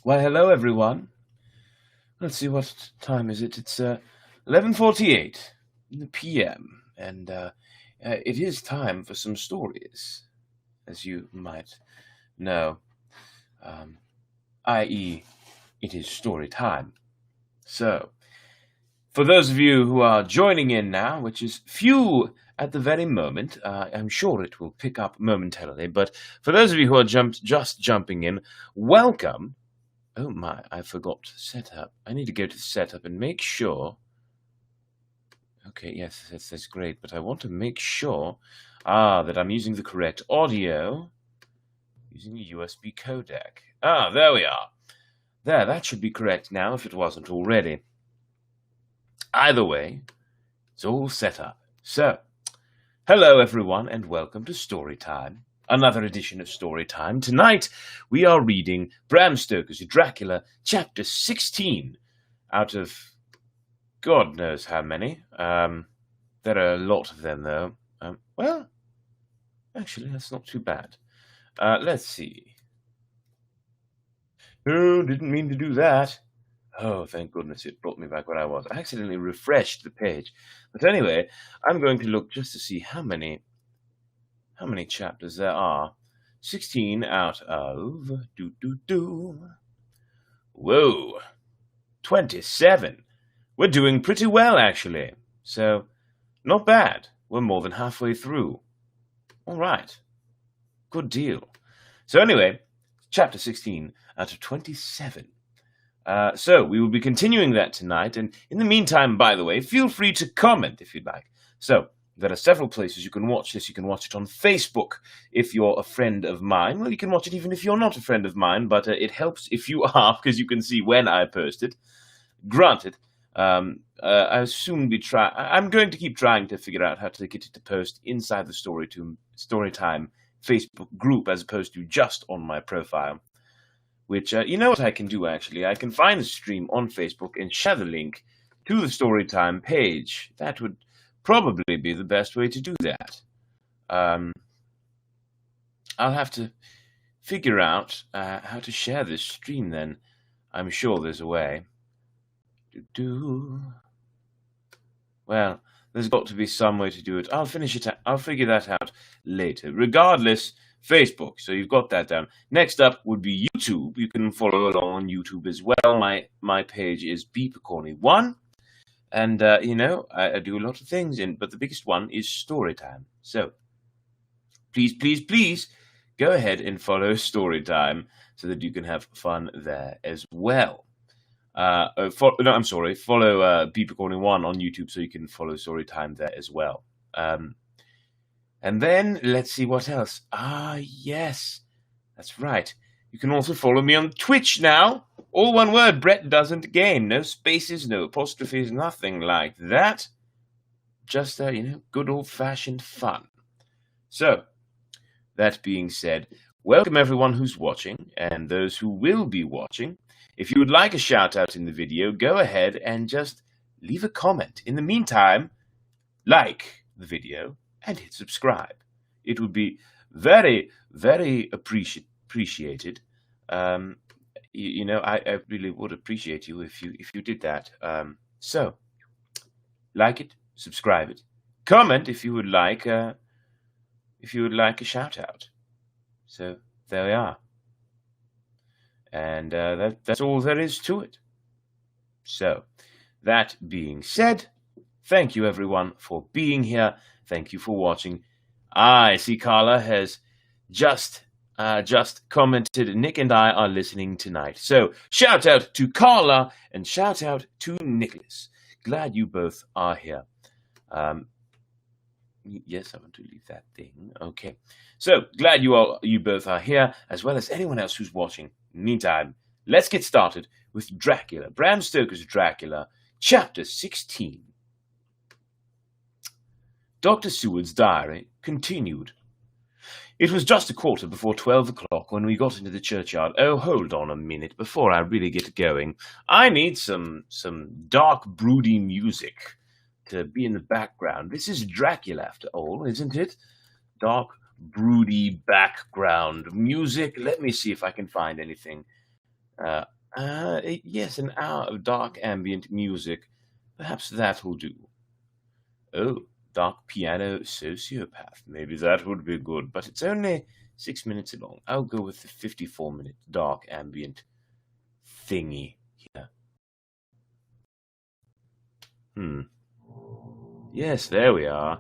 Why, hello, everyone. Let's see, what time is it? It's 11:48 p.m., and it is time for some stories, as you might know, um, i.e., it is story time. So, for those of you who are joining in now, which is few at the very moment, I'm sure it will pick up momentarily, but for those of you who are just jumping in, welcome. Oh my, I forgot setup. I need to go to setup and make sure. Okay, yes, that's great, but I want to make sure that I'm using the correct audio using a USB codec. There we are. There, that should be correct now if it wasn't already. Either way, it's all set up. So, hello everyone and welcome to Storytime. Another edition of Storytime. Tonight, we are reading Bram Stoker's Dracula, Chapter 16, out of God knows how many. There are a lot of them, though. Well, actually, that's not too bad. Let's see. Oh, didn't mean to do that. Oh, thank goodness it brought me back where I was. I accidentally refreshed the page. But anyway, I'm going to look just to see how many chapters there are. 16 out of... Whoa! 27. We're doing pretty well, actually. So, not bad. We're more than halfway through. All right. Good deal. So anyway, chapter 16 out of 27. So we will be continuing that tonight. And in the meantime, by the way, feel free to comment if you'd like. So there are several places you can watch this. You can watch it on Facebook if you're a friend of mine. Well, you can watch it even if you're not a friend of mine, but it helps if you are, because you can see when I post it. Granted, I'll soon be I'm going to keep trying to figure out how to get it to post inside the Storytime Facebook group as opposed to just on my profile. Which, you know what I can do, actually? I can find the stream on Facebook and share the link to the Storytime page. That would probably be the best way to do that. I'll have to figure out how to share this stream then. I'm sure there's a way. Well, there's got to be some way to do it. I'll figure that out later. Regardless, Facebook. So you've got that down. Next up would be YouTube. You can follow along on YouTube as well. My page is bpecorny1. And, I do a lot of things, but the biggest one is Storytime. So please go ahead and follow Storytime so that you can have fun there as well. Follow bpecorny1 on YouTube so you can follow Storytime there as well. And then, let's see what else. Yes, that's right. You can also follow me on Twitch now. All one word, Brett Doesn't Game. No spaces, no apostrophes, nothing like that. Just, good old-fashioned fun. So, that being said, welcome everyone who's watching, and those who will be watching. If you would like a shout-out in the video, go ahead and just leave a comment. In the meantime, like the video and hit subscribe. It would be very, very appreciated. I really would appreciate you if you did that. So, like it, subscribe it, comment if you would like a shout out. So there we are, and that's all there is to it. So, that being said, thank you everyone for being here. Thank you for watching. I see Carla has just commented, Nick and I are listening tonight. So, shout out to Carla and shout out to Nicholas. Glad you both are here. Yes, I want to leave that thing. Okay. So, glad you both are here, as well as anyone else who's watching. Meantime, let's get started with Dracula. Bram Stoker's Dracula, Chapter 16. Dr. Seward's diary continued. It was just a quarter before 12 o'clock when we got into the churchyard. Oh, hold on a minute before I really get going. I need some dark, broody music to be in the background. This is Dracula, after all, isn't it? Dark, broody background music. Let me see if I can find anything. Uh, yes, an hour of dark ambient music. Perhaps that will do. Oh, dark piano sociopath. Maybe that would be good, but it's only 6 minutes long. I'll go with the 54-minute dark ambient thingy here. Yes, there we are.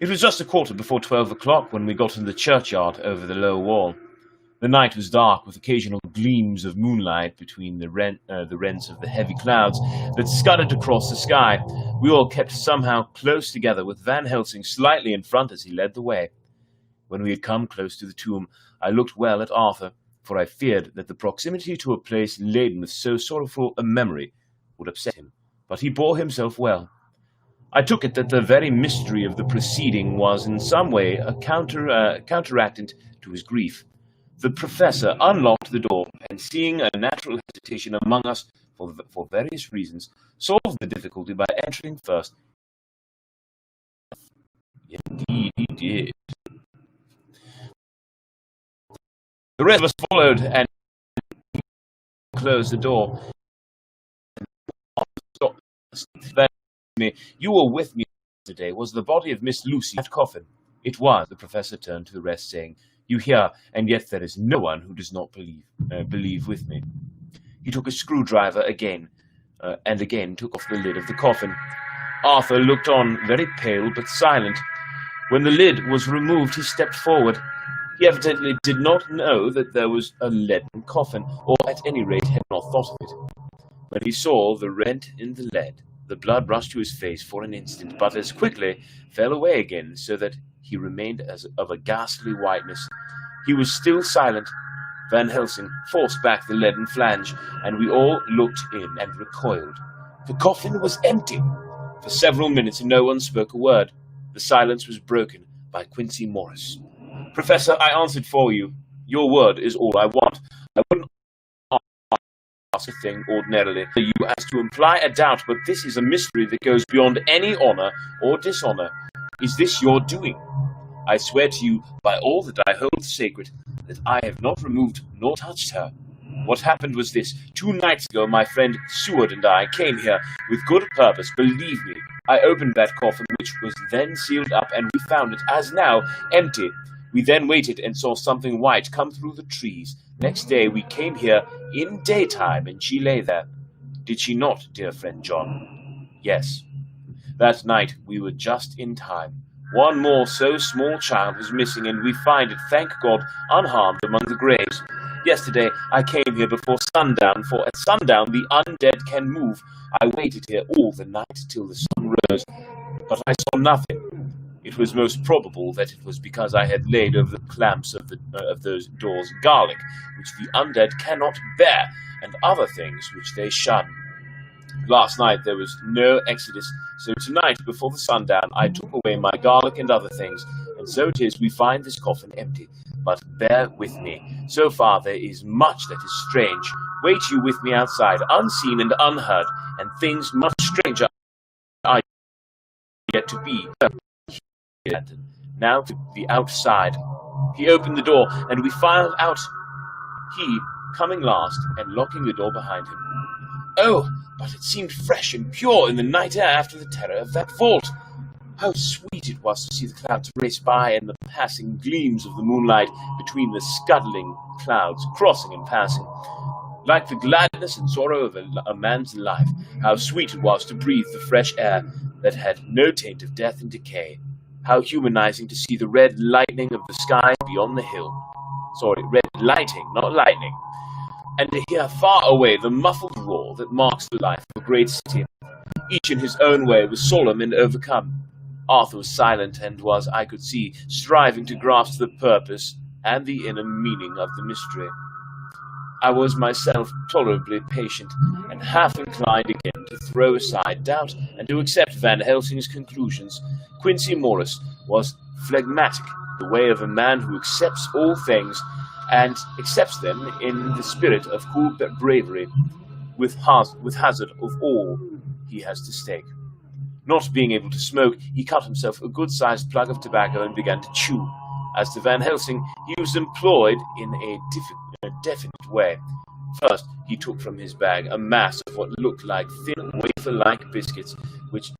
It was just a quarter before 12 o'clock when we got in the churchyard over the low wall. The night was dark, with occasional gleams of moonlight between the rents of the heavy clouds that scudded across the sky. We all kept somehow close together, with Van Helsing slightly in front as he led the way. When we had come close to the tomb, I looked well at Arthur, for I feared that the proximity to a place laden with so sorrowful a memory would upset him. But he bore himself well. I took it that the very mystery of the proceeding was in some way a counteractant to his grief. The professor unlocked the door, and seeing a natural hesitation among us for various reasons, solved the difficulty by entering first. Indeed he did. The rest of us followed and closed the door. You were with me today. Was the body of Miss Lucy that coffin? It was. The professor turned to the rest, saying, "You hear, and yet there is no one who does not believe with me." He took a screwdriver again, and again took off the lid of the coffin. Arthur looked on, very pale but silent. When the lid was removed, he stepped forward. He evidently did not know that there was a leaden coffin, or at any rate had not thought of it. When he saw the rent in the lead, the blood rushed to his face for an instant, but as quickly fell away again, so that he remained as of a ghastly whiteness. He was still silent. Van Helsing forced back the leaden flange, and we all looked in and recoiled. The coffin was empty. For several minutes no one spoke a word. The silence was broken by Quincy Morris. "Professor, I answered for you. Your word is all I want. I wouldn't ask a thing ordinarily you as to imply a doubt, but this is a mystery that goes beyond any honor or dishonor. Is this your doing? I swear to you, by all that I hold sacred, that I have not removed nor touched her. What happened was this. 2 nights ago, my friend Seward and I came here with good purpose, believe me. I opened that coffin, which was then sealed up, and we found it, as now, empty. We then waited and saw something white come through the trees. Next day we came here in daytime, and she lay there. Did she not, dear friend John?" "Yes. That night we were just in time. One more so small child was missing, and we find it, thank God, unharmed among the graves. Yesterday I came here before sundown, for at sundown the undead can move. I waited here all the night till the sun rose, but I saw nothing. It was most probable that it was because I had laid over the clamps of those doors garlic, which the undead cannot bear, and other things which they shun. Last night there was no exodus, so tonight before the sundown I took away my garlic and other things, and so it is we find this coffin empty. But bear with me. So far there is much that is strange. Wait you with me outside, unseen and unheard, and things much stranger are yet to be. Now to the outside." He opened the door, and we filed out, he coming last and locking the door behind him. Oh, but it seemed fresh and pure in the night air after the terror of that vault. How sweet it was to see the clouds race by, and the passing gleams of the moonlight between the scuddling clouds, crossing and passing. Like the gladness and sorrow of a man's life, how sweet it was to breathe the fresh air that had no taint of death and decay. How humanizing to see the red lightning of the sky beyond the hill. Sorry, red lighting, not lightning. And to hear far away the muffled roar that marks the life of a great city. Each in his own way was solemn and overcome. Arthur was silent and was, I could see, striving to grasp the purpose and the inner meaning of the mystery. I was myself tolerably patient, and half inclined again to throw aside doubt and to accept Van Helsing's conclusions. Quincy Morris was phlegmatic, the way of a man who accepts all things, and accepts them in the spirit of cool bravery, with hazard of all he has to stake. Not being able to smoke, he cut himself a good-sized plug of tobacco and began to chew. As to Van Helsing, he was employed in a definite way. First, he took from his bag a mass of what looked like thin wafer-like biscuits, which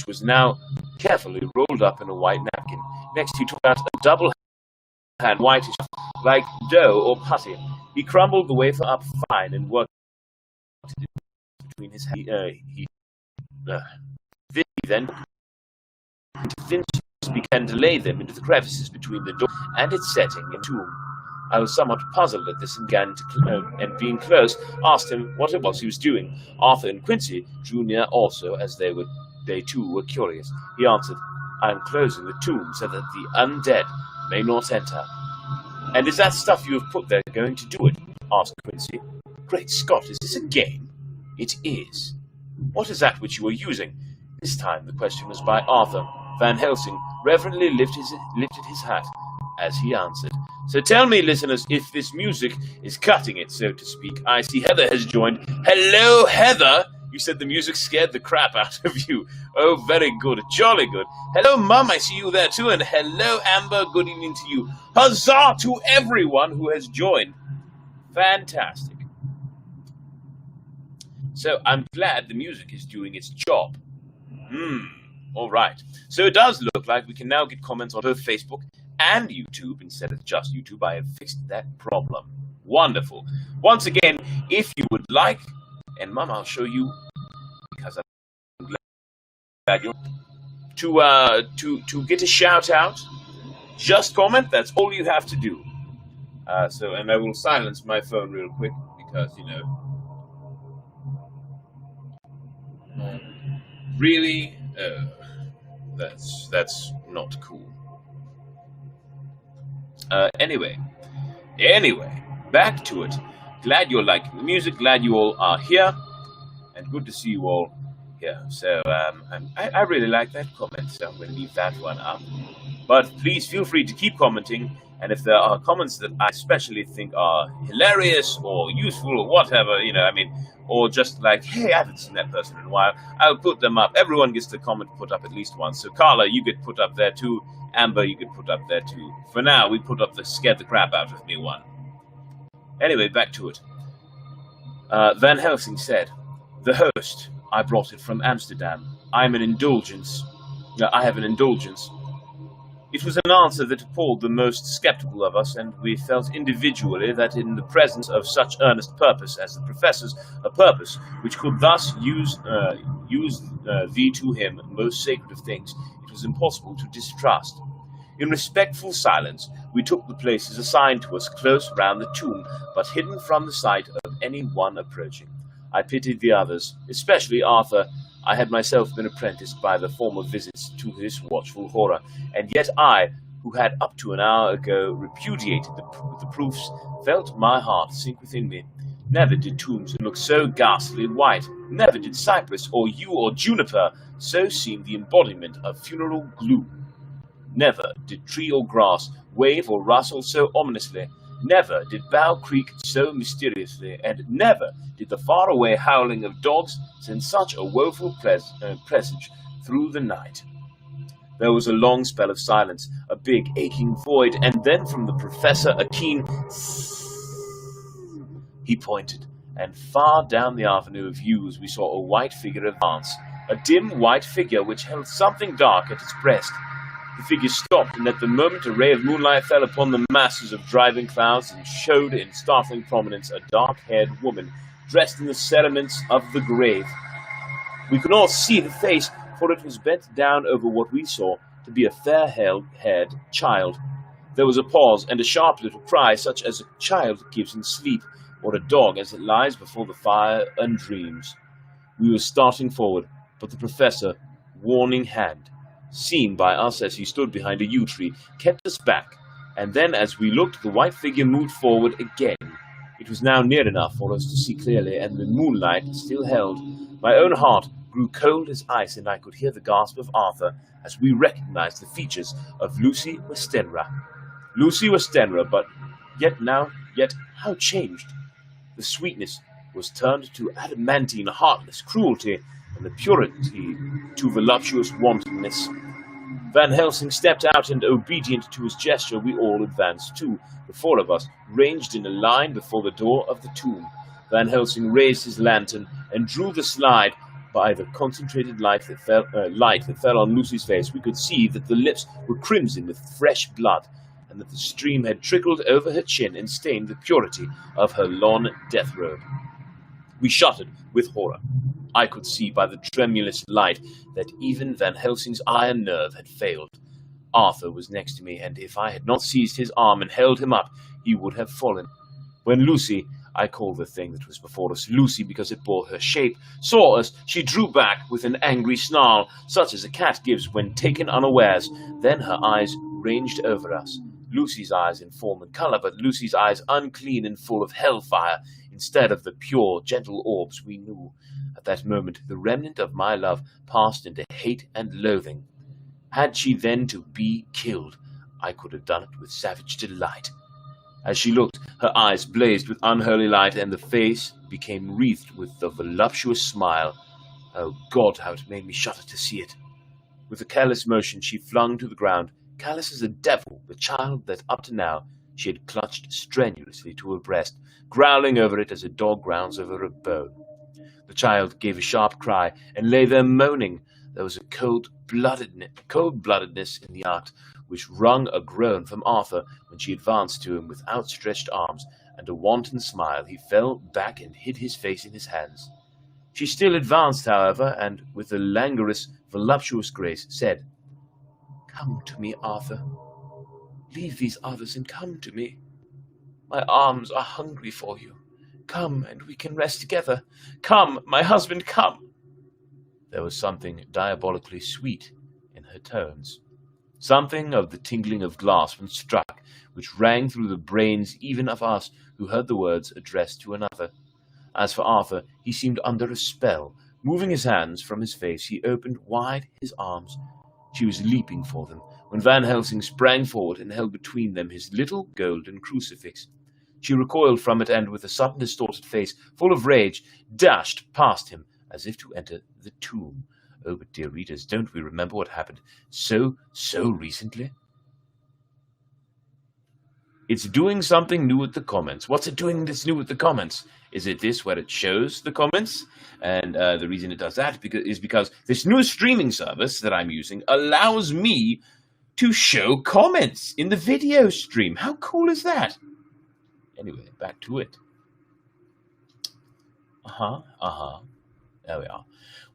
was now carefully rolled up in a white napkin. Next, he took out a double-hand whitish, like dough or putty. He crumbled the wafer up fine and worked it between his hands. Then thin strips began to lay them into the crevices between the door and its setting and tomb. I was somewhat puzzled at this and being close, asked him what it was he was doing. Arthur and Quincy drew near also, as they too were curious. He answered, "I am closing the tomb so that the undead may not enter." "And is that stuff you have put there going to do it?" asked Quincy. "Great Scott, is this a game?" "It is." "What is that which you are using?" This time the question was by Arthur. Van Helsing reverently lifted his hat as he answered. "So tell me, listeners, if this music is cutting it, so to speak. I see Heather has joined. Hello, Heather! You said the music scared the crap out of you. Oh, very good. Jolly good. Hello, Mum. I see you there too. And hello, Amber. Good evening to you. Huzzah to everyone who has joined. Fantastic. So I'm glad the music is doing its job. All right. So it does look like we can now get comments on both Facebook and YouTube instead of just YouTube. I have fixed that problem. Wonderful. Once again, if you would like, and Mum, I'll show you, because I'm glad you're to get a shout out, just comment. That's all you have to do. And I will silence my phone real quick because really, that's not cool. Anyway, back to it. Glad you're liking the music. Glad you all are here, and good to see you all here. So I really like that comment, so I'm going to leave that one up. But please feel free to keep commenting, and if there are comments that I especially think are hilarious or useful or whatever, or just like, hey, I haven't seen that person in a while, I'll put them up. Everyone gets the comment put up at least once. So Carla, you get put up there too. Amber, you get put up there too. For now, we put up the scared the crap out of me one. Anyway, back to it. Van Helsing said, "The host, I brought it from Amsterdam. I have an indulgence. It was an answer that appalled the most skeptical of us, and we felt individually that in the presence of such earnest purpose as the professor's, a purpose which could thus use thee to him most sacred of things, it was impossible to distrust. In respectful silence, we took the places assigned to us close round the tomb, but hidden from the sight of any one approaching. I pitied the others, especially Arthur. I had myself been apprenticed by the former visits to this watchful horror, and yet I, who had up to an hour ago repudiated the proofs, felt my heart sink within me. Never did tombs look so ghastly white. Never did cypress or yew or juniper so seem the embodiment of funeral gloom. Never did tree or grass wave or rustle so ominously. Never did bough creak so mysteriously, and never did the faraway howling of dogs send such a woeful presage through the night." There was a long spell of silence, a big, aching void, and then from the professor a keen he pointed, and far down the avenue of yews we saw a white figure advance, a dim white figure which held something dark at its breast. The figure stopped, and at the moment a ray of moonlight fell upon the masses of driving clouds and showed in startling prominence a dark-haired woman dressed in the cerements of the grave. We could not see the face, for it was bent down over what we saw to be a fair-haired child. There was a pause and a sharp little cry, such as a child gives in sleep, or a dog as it lies before the fire and dreams. We were starting forward, but the professor, warning hand, seen by us as he stood behind a yew tree, kept us back, and then as we looked, the white figure moved forward again. It was now near enough for us to see clearly, and the moonlight still held. My own heart grew cold as ice, and I could hear the gasp of Arthur as we recognized the features of Lucy Westenra. Lucy Westenra, but yet how changed! The sweetness was turned to adamantine, heartless cruelty, and the purity to voluptuous wantonness. Van Helsing stepped out, and obedient to his gesture, we all advanced too. The four of us ranged in a line before the door of the tomb. Van Helsing raised his lantern and drew the slide. By the concentrated light that fell on Lucy's face, we could see that the lips were crimson with fresh blood, and that the stream had trickled over her chin and stained the purity of her lawn death robe. We shuddered with horror. I could see by the tremulous light that even Van Helsing's iron nerve had failed. Arthur was next to me, and if I had not seized his arm and held him up, he would have fallen. When Lucy, I call the thing that was before us Lucy because it bore her shape, saw us, she drew back with an angry snarl, such as a cat gives when taken unawares. Then her eyes ranged over us. Lucy's eyes in form and colour, but Lucy's eyes unclean and full of hellfire, instead of the pure, gentle orbs we knew. At that moment, the remnant of my love passed into hate and loathing. Had she then to be killed, I could have done it with savage delight. As she looked, her eyes blazed with unholy light, and the face became wreathed with the voluptuous smile. Oh God, how it made me shudder to see it! With a careless motion, she flung to the ground, callous as a devil, the child that up to now she had clutched strenuously to her breast, growling over it as a dog growls over a bone. The child gave a sharp cry and lay there moaning. There was a cold-bloodedness in the act which wrung a groan from Arthur when she advanced to him with outstretched arms and a wanton smile. He fell back and hid his face in his hands. She still advanced, however, and with a languorous, voluptuous grace said, "Come to me, Arthur. Leave these others and come to me. My arms are hungry for you. Come, and we can rest together. Come, my husband, come." There was something diabolically sweet in her tones, something of the tingling of glass when struck, which rang through the brains even of us who heard the words addressed to another. As for Arthur, he seemed under a spell. Moving his hands from his face, he opened wide his arms. She was leaping for them, when Van Helsing sprang forward and held between them his little golden crucifix. She recoiled from it, and with a sudden distorted face, full of rage, dashed past him, as if to enter the tomb. Oh, but dear readers, don't we remember what happened so recently? It's doing something new with the comments. What's it doing that's new with the comments? Is it this where it shows the comments? And the reason it does that is because this new streaming service that I'm using allows me to show comments in the video stream. How cool is that? Anyway, back to it. There we are.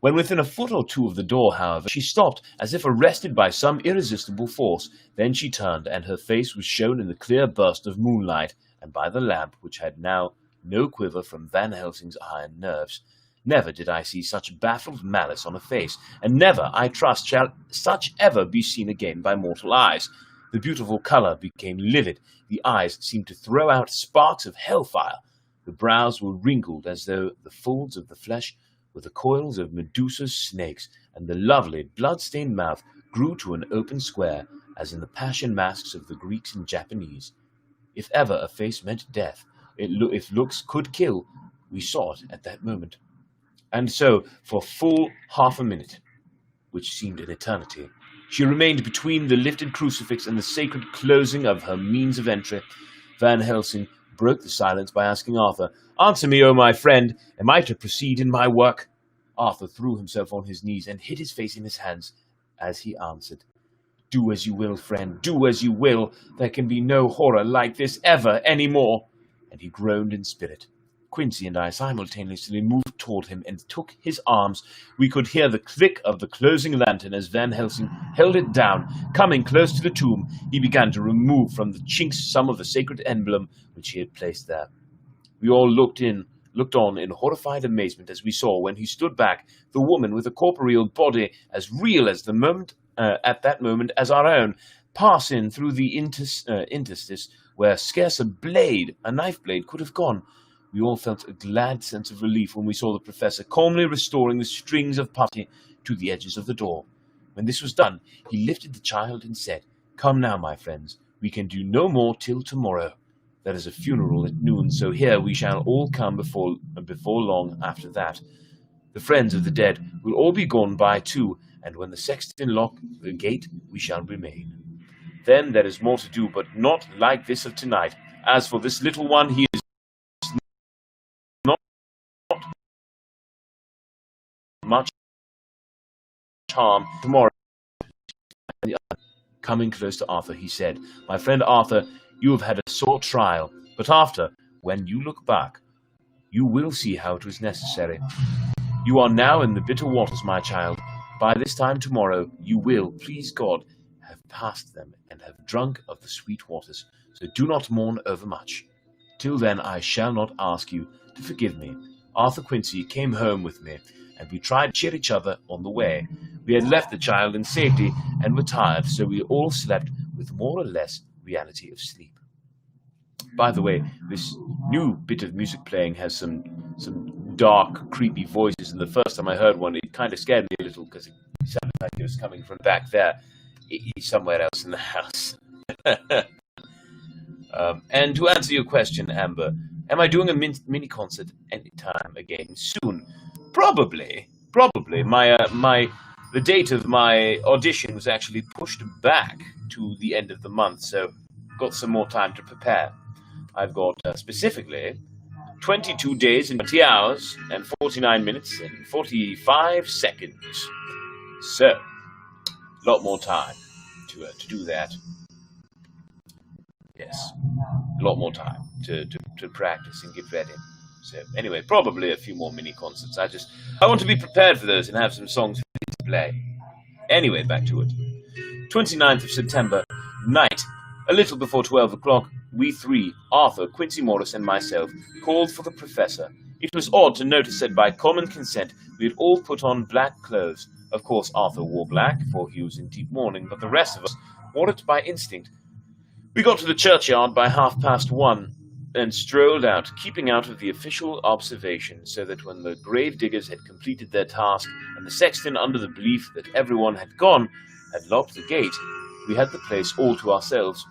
When within a foot or two of the door, however, she stopped as if arrested by some irresistible force. Then she turned, and her face was shown in the clear burst of moonlight, and by the lamp, which had now no quiver from Van Helsing's iron nerves. Never did I see such baffled malice on a face, and never, I trust, shall such ever be seen again by mortal eyes. The beautiful colour became livid, the eyes seemed to throw out sparks of hellfire, the brows were wrinkled as though the folds of the flesh were the coils of Medusa's snakes, and the lovely blood-stained mouth grew to an open square, as in the passion masks of the Greeks and Japanese. If ever a face meant death, if looks could kill, we saw it at that moment. And so, for full half a minute, which seemed an eternity, she remained between the lifted crucifix and the sacred closing of her means of entry. Van Helsing broke the silence by asking Arthur, "Answer me, O my friend, am I to proceed in my work?" Arthur threw himself on his knees and hid his face in his hands as he answered, "Do as you will, friend, do as you will. There can be no horror like this ever any more." And he groaned in spirit. Quincy and I simultaneously moved toward him and took his arms. We could hear the click of the closing lantern as Van Helsing held it down. Coming close to the tomb, he began to remove from the chinks some of the sacred emblem which he had placed there. We all looked on in horrified amazement as we saw, when he stood back, the woman with a corporeal body as real as at that moment as our own, pass in through the interstice where scarce a knife blade could have gone. We all felt a glad sense of relief when we saw the professor calmly restoring the strings of putty to the edges of the door. When this was done, he lifted the child and said, "Come now, my friends, we can do no more till tomorrow. There is a funeral at noon, so here we shall all come before long after that. The friends of the dead will all be gone by too, and when the sexton lock the gate, we shall remain. Then there is more to do, but not like this of tonight. As for this little one, he is not much harm. Tomorrow, coming close to Arthur, he said, "My friend Arthur, you have had a sore trial, but after, when you look back, you will see how it was necessary. You are now in the bitter waters, my child. By this time tomorrow, you will, please God, have passed them and have drunk of the sweet waters. So do not mourn overmuch. Till then I shall not ask you to forgive me. Arthur Quincy came home with me, and we tried to cheer each other on the way. We had left the child in safety and were tired, so we all slept with more or less reality of sleep." By the way, this new bit of music playing has some dark, creepy voices, and the first time I heard one, it kind of scared me a little because it sounded like it was coming from back there. He's somewhere else in the house. And to answer your question, Amber, am I doing a mini concert anytime again soon? Probably. The date of my audition was actually pushed back to the end of the month, so got some more time to prepare. I've got specifically 22 days and 20 hours and 49 minutes and 45 seconds. So, a lot more time to do that. Yes, a lot more time to practice and get ready. So anyway, probably a few more mini concerts. I want to be prepared for those and have some songs to play. Anyway, back to it. 29th of September, night. A little before 12 o'clock, we three, Arthur, Quincy Morris, and myself, called for the professor. It was odd to notice that by common consent we had all put on black clothes. Of course, Arthur wore black, for he was in deep mourning, but the rest of us wore it by instinct. We got to the churchyard by 1:30 and strolled out, keeping out of the official observation, so that when the grave diggers had completed their task, and the sexton, under the belief that everyone had gone, had locked the gate, we had the place all to ourselves.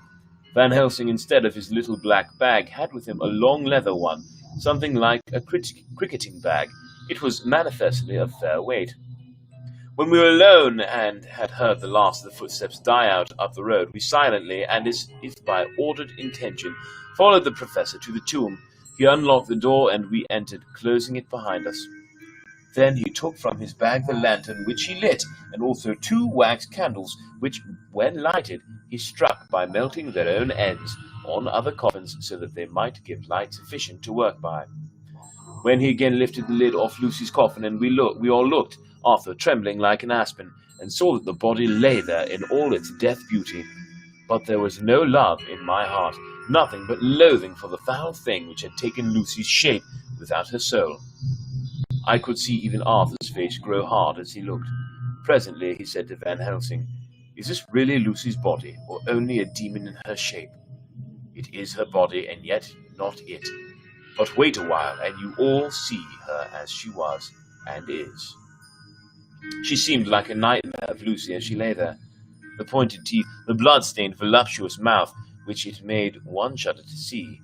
Van Helsing, instead of his little black bag, had with him a long leather one, something like a cricketing bag. It was manifestly of fair weight. When we were alone and had heard the last of the footsteps die out up the road, we silently, and as if by ordered intention, followed the professor to the tomb. He unlocked the door, and we entered, closing it behind us. Then he took from his bag the lantern, which he lit, and also 2 wax candles, which, when lighted, he struck by melting their own ends on other coffins, so that they might give light sufficient to work by. When he again lifted the lid off Lucy's coffin, and we all looked, Arthur trembling like an aspen, and saw that the body lay there in all its death beauty. But there was no love in my heart, nothing but loathing for the foul thing which had taken Lucy's shape without her soul. I could see even Arthur's face grow hard as he looked. Presently he said to Van Helsing, "Is this really Lucy's body, or only a demon in her shape?" "It is her body, and yet not it. But wait a while, and you all see her as she was, and is." She seemed like a nightmare of Lucy as she lay there. The pointed teeth, the blood-stained, voluptuous mouth, which it made one shudder to see.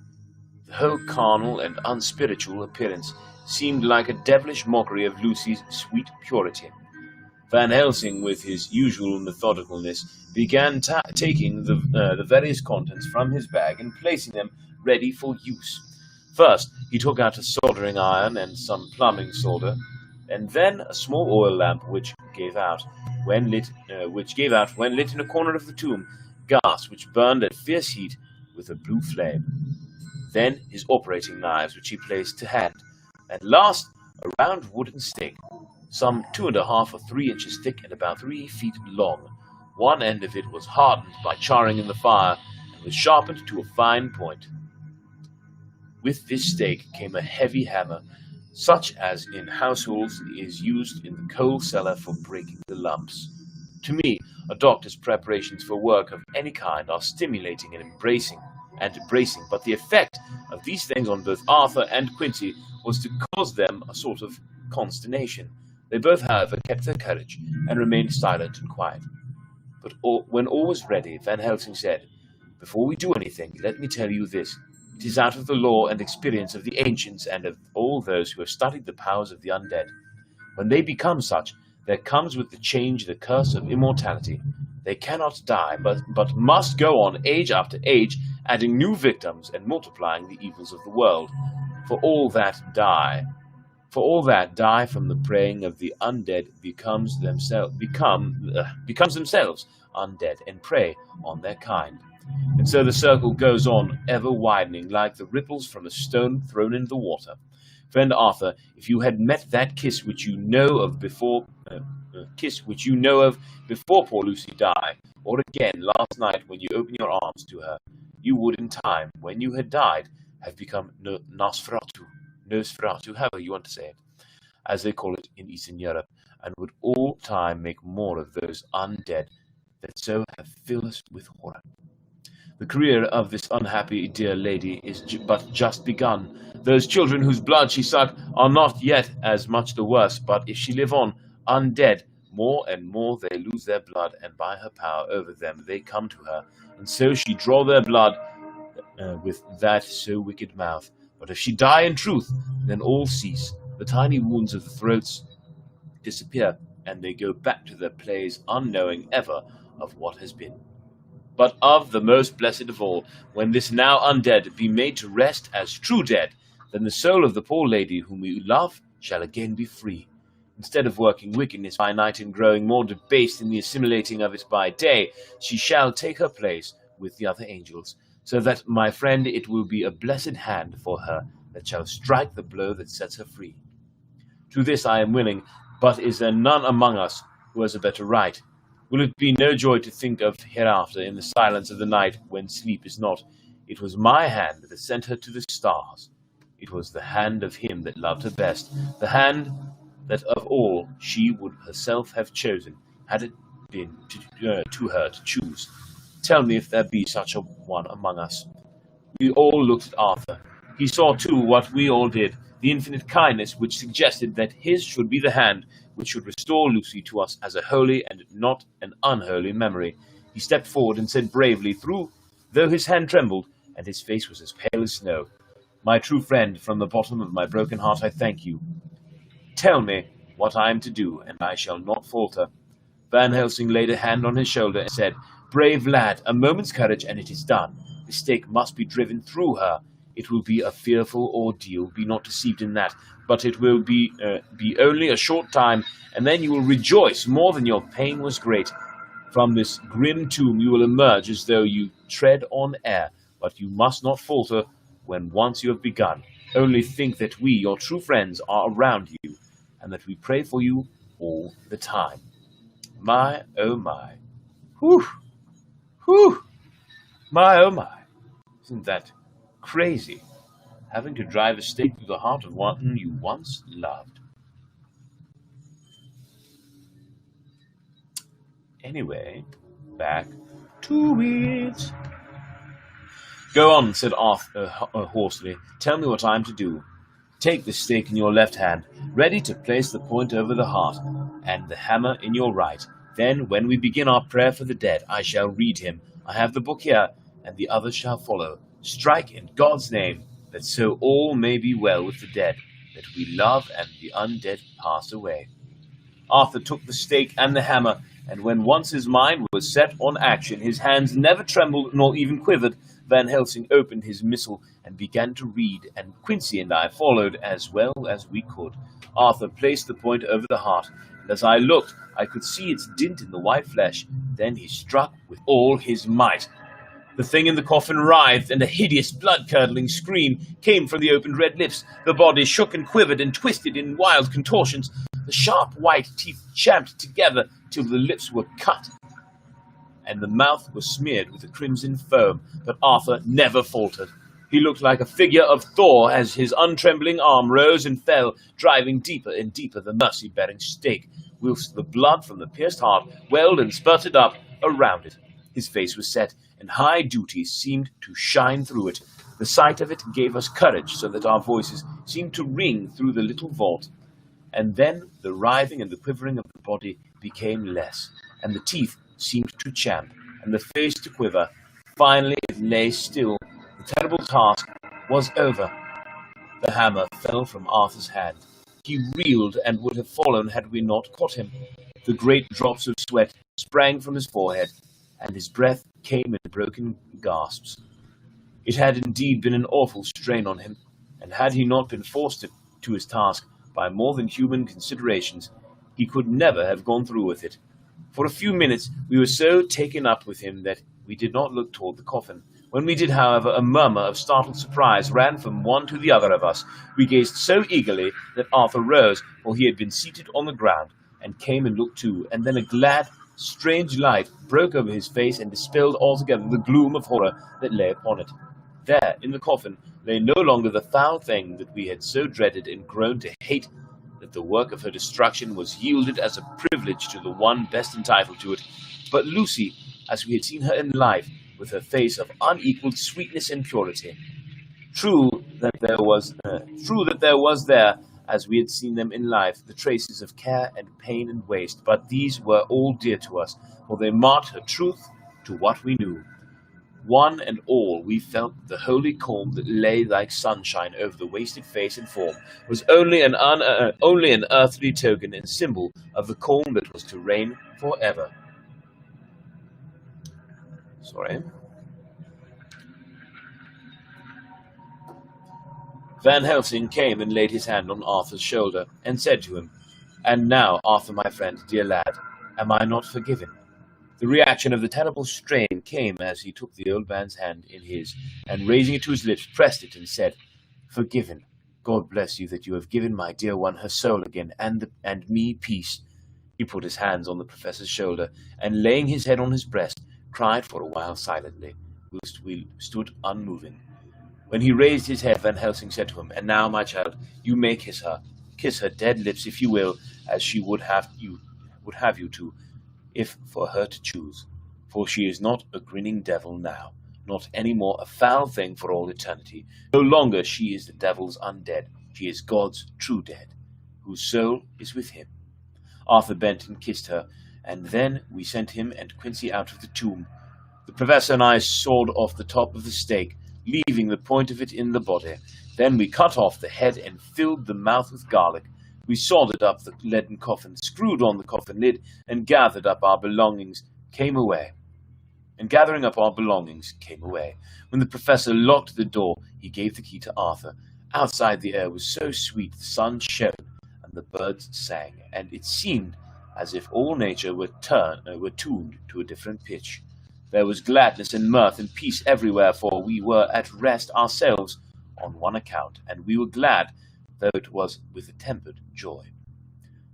The whole carnal and unspiritual appearance seemed like a devilish mockery of Lucy's sweet purity. Van Helsing, with his usual methodicalness, began taking the various contents from his bag and placing them ready for use. First, he took out a soldering iron and some plumbing solder, and then a small oil lamp which gave out when lit in a corner of the tomb, gas which burned at fierce heat with a blue flame. Then his operating knives, which he placed to hand, and last a round wooden stake, some 2½ or 3 inches thick and about 3 feet long. One end of it was hardened by charring in the fire, and was sharpened to a fine point. With this stake came a heavy hammer, such as in households is used in the coal cellar for breaking the lumps. To me, a doctor's preparations for work of any kind are stimulating and embracing, but the effect of these things on both Arthur and Quincy was to cause them a sort of consternation. They both, however, kept their courage, and remained silent and quiet. But when all was ready, Van Helsing said, "Before we do anything, let me tell you this. It is out of the law and experience of the ancients and of all those who have studied the powers of the undead. When they become such, there comes with the change the curse of immortality. They cannot die, but must go on age after age, adding new victims and multiplying the evils of the world. For all that die from the praying of the undead becomes themselves undead and prey on their kind. And so the circle goes on, ever widening, like the ripples from a stone thrown into the water. Friend Arthur, if you had met that kiss which you know of before poor Lucy died, or again last night when you opened your arms to her, you would in time, when you had died, have become Nosferatu, however you want to say it, as they call it in Eastern Europe, and would all time make more of those undead that so have filled us with horror. The career of this unhappy dear lady is but just begun. Those children whose blood she sucked are not yet as much the worse, but if she live on, undead, more and more they lose their blood, and by her power over them they come to her, and so she draw their blood with that so wicked mouth. But if she die in truth, then all cease. The tiny wounds of the throats disappear, and they go back to their plays, unknowing ever of what has been. But of the most blessed of all, when this now undead be made to rest as true dead, then the soul of the poor lady whom we love shall again be free. Instead of working wickedness by night and growing more debased in the assimilating of it by day, she shall take her place with the other angels, so that, my friend, it will be a blessed hand for her that shall strike the blow that sets her free. To this I am willing, but is there none among us who has a better right? Will it be no joy to think of hereafter in the silence of the night when sleep is not? It was my hand that sent her to the stars. It was the hand of him that loved her best, the hand that of all she would herself have chosen, had it been to her to choose. Tell me if there be such a one among us. We all looked at Arthur. He saw too what we all did, the infinite kindness which suggested that his should be the hand which should restore Lucy to us as a holy and not an unholy memory. He stepped forward and said bravely, though his hand trembled, and his face was as pale as snow, "My true friend, from the bottom of my broken heart I thank you. Tell me what I am to do, and I shall not falter." Van Helsing laid a hand on his shoulder and said, "Brave lad, a moment's courage, and it is done. The stake must be driven through her. It will be a fearful ordeal, be not deceived in that, but it will be only a short time, and then you will rejoice more than your pain was great. From this grim tomb you will emerge as though you tread on air, but you must not falter when once you have begun. Only think that we, your true friends, are around you, and that we pray for you all the time." My, oh my. Whew! Whew! My, oh my. Isn't that crazy? Having to drive a stake through the heart of one you once loved. Anyway, back to it. "Go on," said Arthur hoarsely. "Tell me what I am to do." "Take the stake in your left hand, ready to place the point over the heart, and the hammer in your right. Then, when we begin our prayer for the dead, I shall read him. I have the book here, and the others shall follow. Strike in God's name, that so all may be well with the dead, that we love and the undead pass away." Arthur took the stake and the hammer, and when once his mind was set on action, his hands never trembled nor even quivered. Van Helsing opened his missal and began to read, and Quincy and I followed as well as we could. Arthur placed the point over the heart, and as I looked, I could see its dint in the white flesh. Then he struck with all his might. The thing in the coffin writhed, and a hideous, blood-curdling scream came from the opened red lips. The body shook and quivered and twisted in wild contortions. The sharp white teeth champed together till the lips were cut, and the mouth was smeared with a crimson foam. But Arthur never faltered. He looked like a figure of Thor as his untrembling arm rose and fell, driving deeper and deeper the mercy-bearing stake, whilst the blood from the pierced heart welled and spurted up around it. His face was set, and high duty seemed to shine through it. The sight of it gave us courage, so that our voices seemed to ring through the little vault. And then the writhing and the quivering of the body became less, and the teeth seemed to champ, and the face to quiver. Finally it lay still. The terrible task was over. The hammer fell from Arthur's hand. He reeled and would have fallen had we not caught him. The great drops of sweat sprang from his forehead, and his breath came in broken gasps. It had indeed been an awful strain on him, and had he not been forced to his task by more than human considerations, he could never have gone through with it. For a few minutes we were so taken up with him that we did not look toward the coffin. When we did, however, a murmur of startled surprise ran from one to the other of us. We gazed so eagerly that Arthur rose, for he had been seated on the ground, and came and looked too, and then a glad, strange light broke over his face and dispelled altogether the gloom of horror that lay upon it. There, in the coffin, lay no longer the foul thing that we had so dreaded and grown to hate, that the work of her destruction was yielded as a privilege to the one best entitled to it, but Lucy, as we had seen her in life, with her face of unequalled sweetness and purity. True that there was there, as we had seen them in life, the traces of care and pain and waste, but these were all dear to us, for they marked her truth to what we knew. One and all we felt the holy calm that lay like sunshine over the wasted face and form was only an earthly token and symbol of the calm that was to reign forever. Sorry. Van Helsing came and laid his hand on Arthur's shoulder, and said to him, "And now, Arthur, my friend, dear lad, am I not forgiven?" The reaction of the terrible strain came as he took the old man's hand in his, and raising it to his lips, pressed it, and said, "Forgiven. God bless you that you have given my dear one her soul again, and me peace." He put his hands on the professor's shoulder, and laying his head on his breast, cried for a while silently, whilst we stood unmoving. When he raised his head, Van Helsing said to him, "And now, my child, you may kiss her. Kiss her dead lips, if you will, as she would have you to, if for her to choose. For she is not a grinning devil now, not any more a foul thing for all eternity. No longer she is the devil's undead. She is God's true dead, whose soul is with him." Arthur bent and kissed her, and then we sent him and Quincy out of the tomb. The professor and I sawed off the top of the stake, leaving the point of it in the body. Then we cut off the head and filled the mouth with garlic. We soldered up the leaden coffin, screwed on the coffin lid, and gathering up our belongings, came away. When the professor locked the door, he gave the key to Arthur. Outside the air was so sweet, the sun shone, and the birds sang, and it seemed as if all nature were tuned to a different pitch. There was gladness and mirth and peace everywhere, for we were at rest ourselves on one account, and we were glad, though it was with a tempered joy.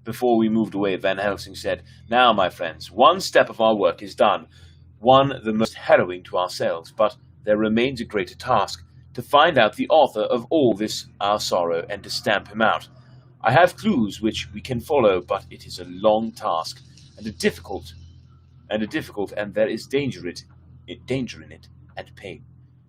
Before we moved away, Van Helsing said, "Now, my friends, one step of our work is done, one the most harrowing to ourselves, but there remains a greater task, to find out the author of all this our sorrow, and to stamp him out. I have clues which we can follow, but it is a long task, and a difficult, and there is danger in it, and pain.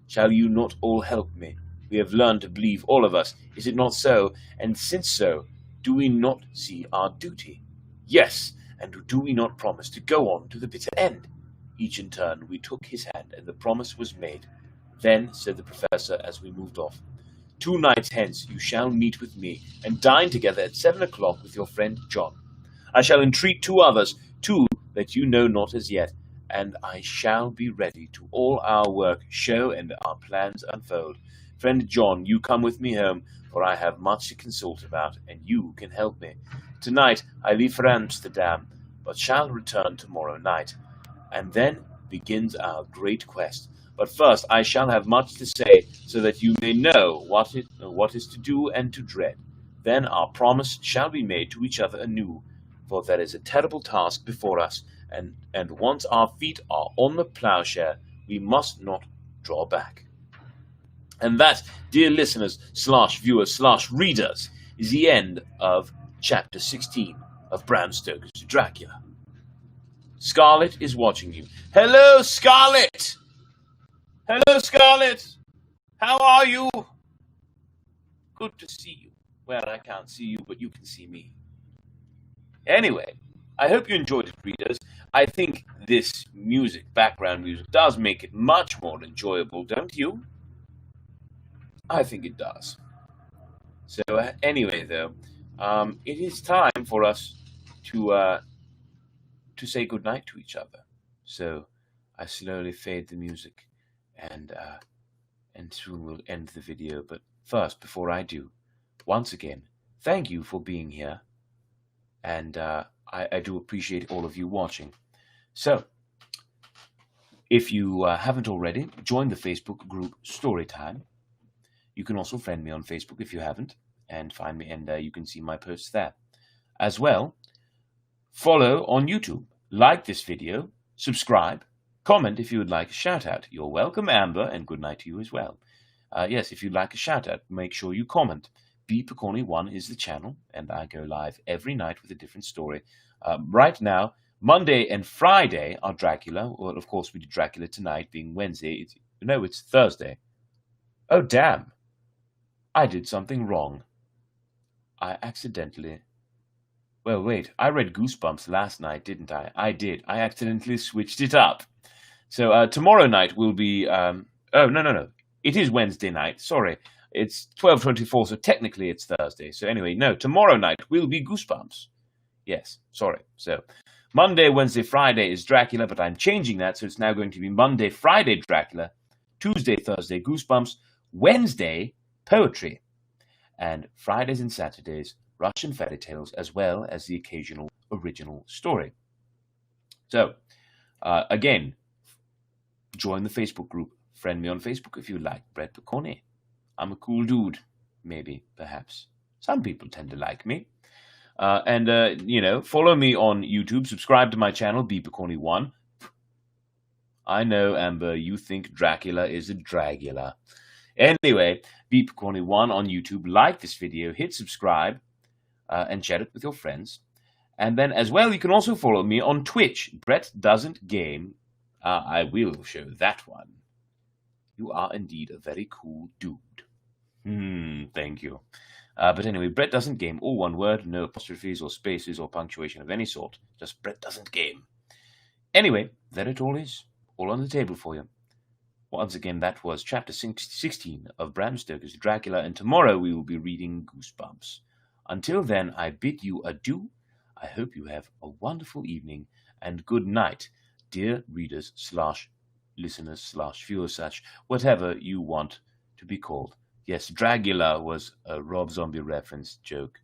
Shall you not all help me? We have learned to believe, all of us, is it not so? And since so, do we not see our duty? Yes, and do we not promise to go on to the bitter end?" Each in turn we took his hand, and the promise was made. "Then," said the professor as we moved off, "2 nights hence you shall meet with me, and dine together at 7 o'clock with your friend John. I shall entreat 2 others, 2 that you know not as yet, and I shall be ready to all our work show and our plans unfold. Friend John, you come with me home, for I have much to consult about, and you can help me. Tonight I leave for Amsterdam, but shall return tomorrow night, and then begins our great quest. But first I shall have much to say, so that you may know what is to do and to dread. Then our promise shall be made to each other anew, for there is a terrible task before us, and once our feet are on the plowshare, we must not draw back." And that, dear listeners, /viewers, /readers, is the end of Chapter 16 of Bram Stoker's Dracula. Scarlet is watching you. Hello, Scarlet! Hello, Scarlet! How are you? Good to see you. Well, I can't see you, but you can see me. Anyway, I hope you enjoyed it, readers. I think this background music, does make it much more enjoyable, don't you? I think it does. So anyway, though, it is time for us to say goodnight to each other. So I slowly fade the music, and soon we'll end the video. But first, before I do, once again, thank you for being here, and I do appreciate all of you watching. So, if you haven't already, join the Facebook group Storytime. You can also friend me on Facebook if you haven't, and find me, and you can see my posts there. As well, follow on YouTube, like this video, subscribe, comment if you would like a shout out. You're welcome, Amber, and good night to you as well. Yes, if you'd like a shout out, make sure you comment. BPecorny1 is the channel, and I go live every night with a different story. Right now, Monday and Friday are Dracula. Well, of course, we did Dracula tonight, being Wednesday. It's Thursday. Oh, damn. I did something wrong. I accidentally... Well, wait, I read Goosebumps last night, didn't I? I did. I accidentally switched it up. So tomorrow night will be... Oh, no. It is Wednesday night. Sorry. It's 12:24, so technically it's Thursday. So anyway, no, tomorrow night will be Goosebumps. Yes, sorry. So Monday, Wednesday, Friday is Dracula, but I'm changing that, so it's now going to be Monday, Friday, Dracula, Tuesday, Thursday, Goosebumps, Wednesday, poetry, and Fridays and Saturdays, Russian fairy tales, as well as the occasional original story. So, again, join the Facebook group. Friend me on Facebook if you like. Brett Pecorny. I'm a cool dude. Maybe, perhaps. Some people tend to like me. Follow me on YouTube. Subscribe to my channel, BPecorny1. I know, Amber, you think Dracula is a Dragula. Anyway, BPecorny1 on YouTube. Like this video, hit subscribe, and share it with your friends. And then, as well, you can also follow me on Twitch. Brett Doesn't Game. I will show that one. You are indeed a very cool dude. Thank you. But anyway, Brett Doesn't Game, all one word, no apostrophes or spaces or punctuation of any sort. Just Brett Doesn't Game. Anyway, there it all is. All on the table for you. Once again, that was chapter 16 of Bram Stoker's Dracula, and tomorrow we will be reading Goosebumps. Until then, I bid you adieu. I hope you have a wonderful evening, and good night, dear readers / listeners / viewers, such, whatever you want to be called. Yes, Dracula was a Rob Zombie reference joke.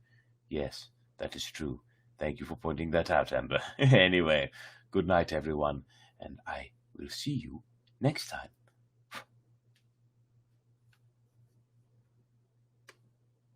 Yes, that is true. Thank you for pointing that out, Amber. Anyway, good night, everyone, and I will see you next time.